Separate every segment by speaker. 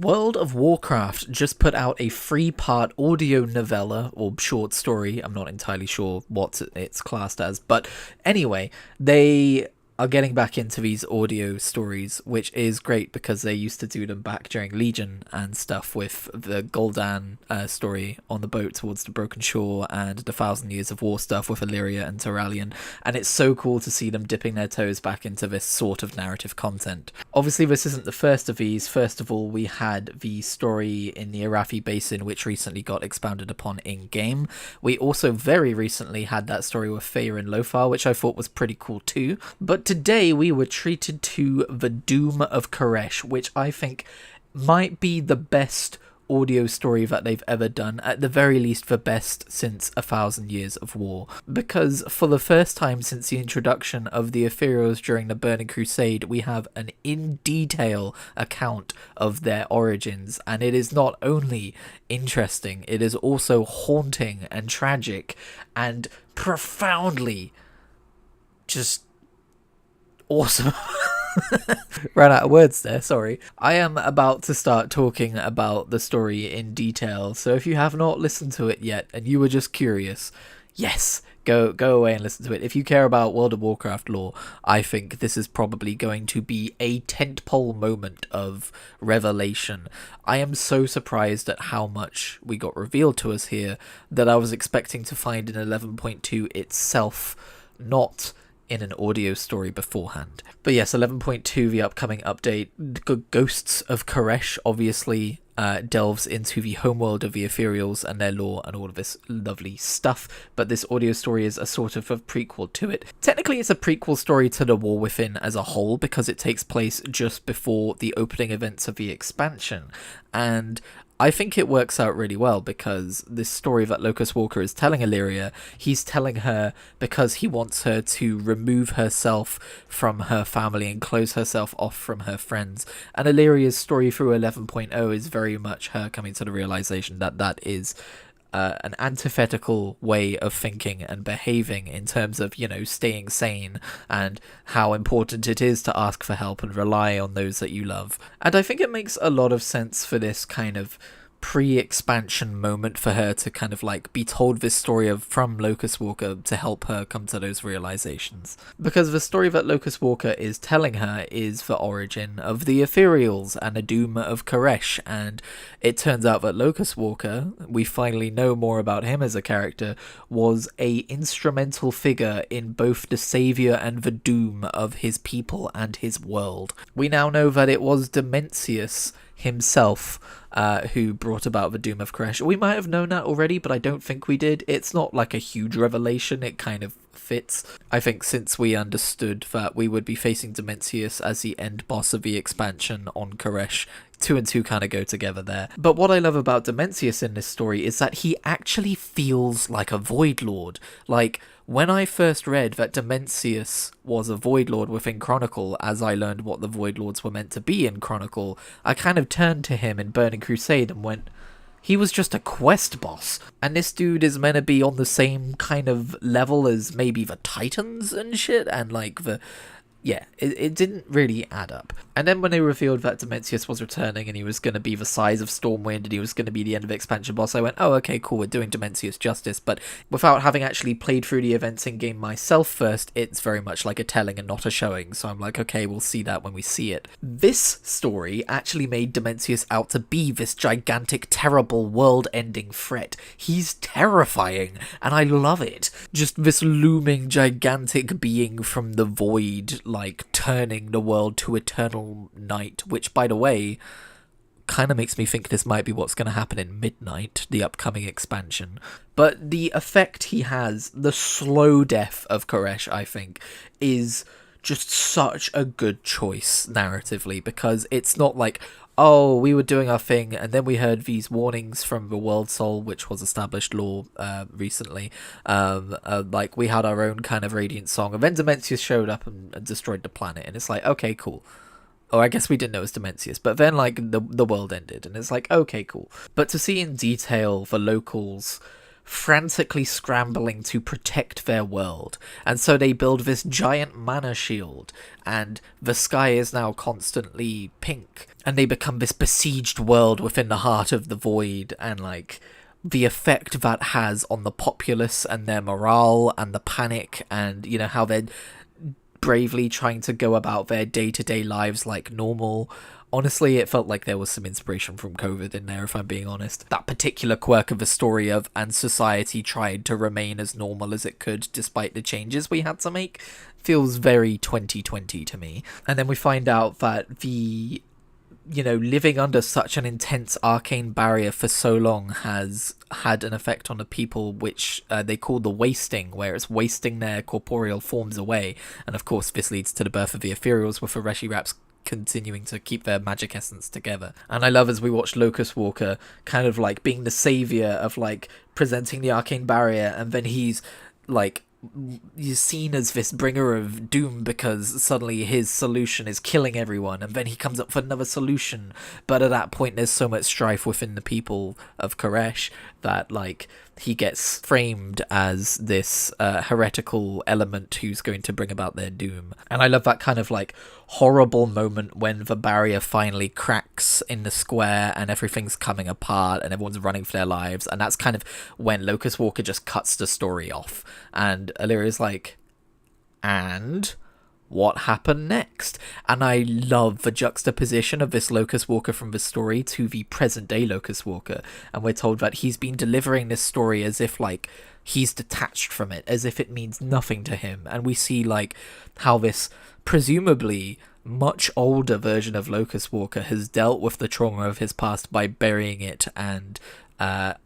Speaker 1: World of Warcraft just put out a 3-part audio novella or short story. I'm not entirely sure what it's classed as, but anyway, they are getting back into these audio stories, which is great because they used to do them back during Legion and stuff with the Gul'dan story on the boat towards the Broken Shore and the Thousand Years of War stuff with Illyria and Turalyon, and it's so cool to see them dipping their toes back into this sort of narrative content. Obviously, this isn't the first of these. First of all, we had the story in the Arathi Basin, which recently got expounded upon in-game. We also very recently had that story with Feyre and Lothar, which I thought was pretty cool too. But today we were treated to the Doom of Koresh, which I think might be the best audio story that they've ever done, at the very least the best since 1,000 Years of War, because for the first time since the introduction of the Ethereals during the Burning Crusade, we have an in-detail account of their origins, and it is not only interesting, it is also haunting and tragic and profoundly just awesome. Ran out of words there, sorry. I am about to start talking about the story in detail, so if you have not listened to it yet and you were just curious, yes, go away and listen to it. If you care about World of Warcraft lore, I think this is probably going to be a tentpole moment of revelation. I am so surprised at how much we got revealed to us here that I was expecting to find in 11.2 itself, not in an audio story beforehand. But yes, 11.2, the upcoming update, Ghosts of Koresh, obviously delves into the homeworld of the Ethereals and their lore and all of this lovely stuff, but this audio story is a sort of a prequel to it. Technically, it's a prequel story to the War Within as a whole, because it takes place just before the opening events of the expansion, and I think it works out really well, because this story that Locust Walker is telling Illyria, he's telling her because he wants her to remove herself from her family and close herself off from her friends. And Illyria's story through 11.0 is very much her coming to the realization that that is an antithetical way of thinking and behaving in terms of, you know, staying sane and how important it is to ask for help and rely on those that you love. And I think it makes a lot of sense for this kind of pre-expansion moment for her to kind of like be told this story from Locust Walker to help her come to those realizations. Because the story that Locust Walker is telling her is the origin of the Ethereals and the doom of Koresh, and it turns out that Locust Walker, we finally know more about him as a character, was a instrumental figure in both the savior and the doom of his people and his world. We now know that it was Dimensius himself who brought about the Doom of Koresh. We might have known that already, but I don't think we did. It's not like a huge revelation, it kind of fits. I think since we understood that we would be facing Dimensius as the end boss of the expansion on Koresh, 2 and 2 kind of go together there. But what I love about Dimensius in this story is that he actually feels like a Void Lord. Like, when I first read that Dimensius was a Void Lord within Chronicle, as I learned what the Void Lords were meant to be in Chronicle, I kind of turned to him in Burning Crusade and went, he was just a quest boss, and this dude is meant to be on the same kind of level as maybe the Titans and shit, and like the... yeah, it didn't really add up. And then when they revealed that Dimensius was returning and he was going to be the size of Stormwind and he was going to be the end of expansion boss, I went, oh, okay, cool, we're doing Dimensius justice. But without having actually played through the events in-game myself first, it's very much like a telling and not a showing. So I'm like, okay, we'll see that when we see it. This story actually made Dimensius out to be this gigantic, terrible, world-ending threat. He's terrifying, and I love it. Just this looming, gigantic being from the void, like turning the world to eternal night, which, by the way, kind of makes me think this might be what's going to happen in Midnight, the upcoming expansion. But the effect he has, the slow death of Koresh, I think, is just such a good choice narratively, because it's not like, oh, we were doing our thing, and then we heard these warnings from the World Soul, which was established lore recently. Like, we had our own kind of Radiant song, and then Dimensius showed up and destroyed the planet, and it's like, okay, cool. Or I guess we didn't know it was Dimensius, but then, like, the world ended, and it's like, okay, cool. But to see in detail the locals frantically scrambling to protect their world. And so they build this giant mana shield, and the sky is now constantly pink. And they become this besieged world within the heart of the void, and like the effect that has on the populace and their morale and the panic, and you know how they're bravely trying to go about their day-to-day lives like normal. Honestly, it felt like there was some inspiration from COVID in there, if I'm being honest. That particular quirk of the story of, and society tried to remain as normal as it could despite the changes we had to make, feels very 2020 to me. And then we find out that living under such an intense arcane barrier for so long has had an effect on the people, which they call the wasting, where it's wasting their corporeal forms away. And of course, this leads to the birth of the ethereals, with the Reshiwraps continuing to keep their magic essence together. And I love, as we watch Locust Walker kind of like being the savior of like presenting the arcane barrier, and then he's like seen as this bringer of doom because suddenly his solution is killing everyone, and then he comes up with another solution. But at that point, there's so much strife within the people of Koresh that like he gets framed as this heretical element who's going to bring about their doom. And I love that kind of like horrible moment when the barrier finally cracks in the square and everything's coming apart and everyone's running for their lives. And that's kind of when Locust Walker just cuts the story off. And Illyria's like, and what happened next? And I love the juxtaposition of this Locust Walker from the story to the present day Locust Walker. And we're told that he's been delivering this story as if like he's detached from it, as if it means nothing to him. And we see like how this presumably much older version of Locust Walker has dealt with the trauma of his past by burying it and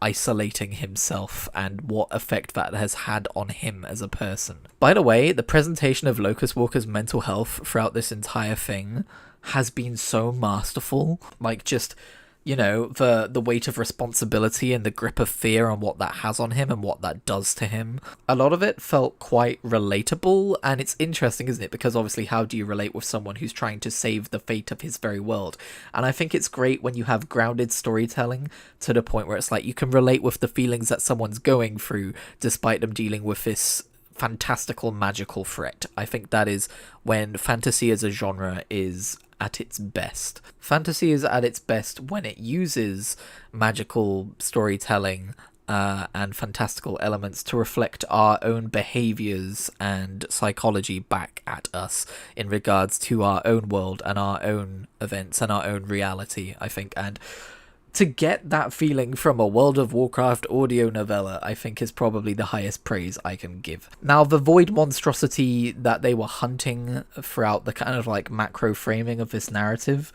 Speaker 1: isolating himself, and what effect that has had on him as a person. By the way, the presentation of Locust Walker's mental health throughout this entire thing has been so masterful. Like, just, you know, the weight of responsibility and the grip of fear and what that has on him and what that does to him. A lot of it felt quite relatable, and it's interesting, isn't it? Because obviously, how do you relate with someone who's trying to save the fate of his very world? And I think it's great when you have grounded storytelling to the point where it's like you can relate with the feelings that someone's going through despite them dealing with this fantastical magical threat. I think that is when fantasy as a genre is at its best. Fantasy is at its best when it uses magical storytelling and fantastical elements to reflect our own behaviors and psychology back at us in regards to our own world and our own events and our own reality, I think. And to get that feeling from a World of Warcraft audio novella, I think, is probably the highest praise I can give. Now, the void monstrosity that they were hunting throughout the kind of like macro framing of this narrative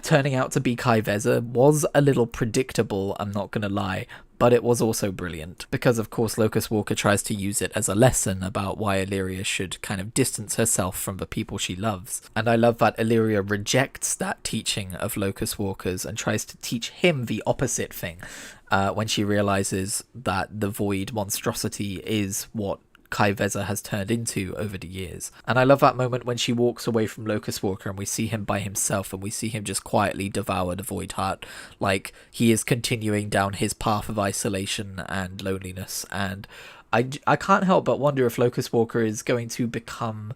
Speaker 1: turning out to be Kai Vezza was a little predictable, I'm not gonna lie, but it was also brilliant, because of course Locust Walker tries to use it as a lesson about why Illyria should kind of distance herself from the people she loves. And I love that Illyria rejects that teaching of Locust Walker's and tries to teach him the opposite thing when she realizes that the void monstrosity is what Kai Vezza has turned into over the years. And I love that moment when she walks away from Locust Walker and we see him by himself and we see him just quietly devour the Void Heart, like he is continuing down his path of isolation and loneliness. And I can't help but wonder if Locust Walker is going to become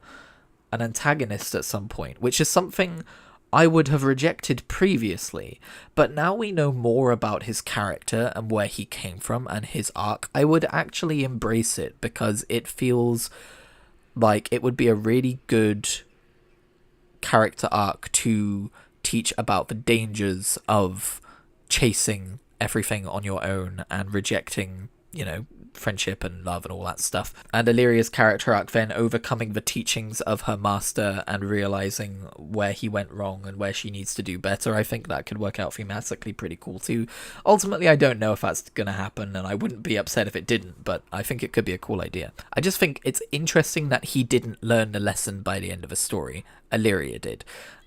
Speaker 1: an antagonist at some point, which is something I would have rejected previously, but now we know more about his character and where he came from and his arc, I would actually embrace it, because it feels like it would be a really good character arc to teach about the dangers of chasing everything on your own and rejecting, you know, friendship and love and all that stuff. And Illyria's character arc then overcoming the teachings of her master and realizing where he went wrong and where she needs to do better. I think that could work out thematically pretty cool too. Ultimately, I don't know if that's gonna happen, and I wouldn't be upset if it didn't, but I think it could be a cool idea. I just think it's interesting that he didn't learn the lesson by the end of a story. Illyria did.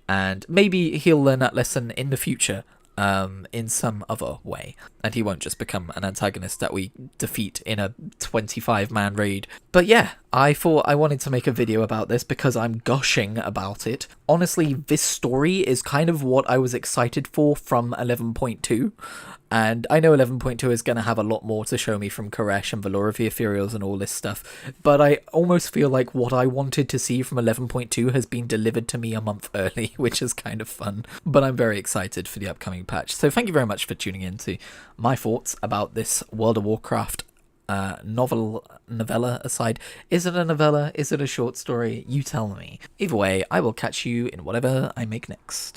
Speaker 1: And maybe he'll learn that lesson in the future. in some other way, and he won't just become an antagonist that we defeat in a 25-man raid. But yeah, I thought I wanted to make a video about this because I'm gushing about it. Honestly, this story is kind of what I was excited for from 11.2. And I know 11.2 is going to have a lot more to show me from Koresh and Valor of the Ethereals and all this stuff, but I almost feel like what I wanted to see from 11.2 has been delivered to me a month early, which is kind of fun. But I'm very excited for the upcoming patch. So thank you very much for tuning in to my thoughts about this World of Warcraft novella aside. Is it a novella? Is it a short story? You tell me. Either way, I will catch you in whatever I make next.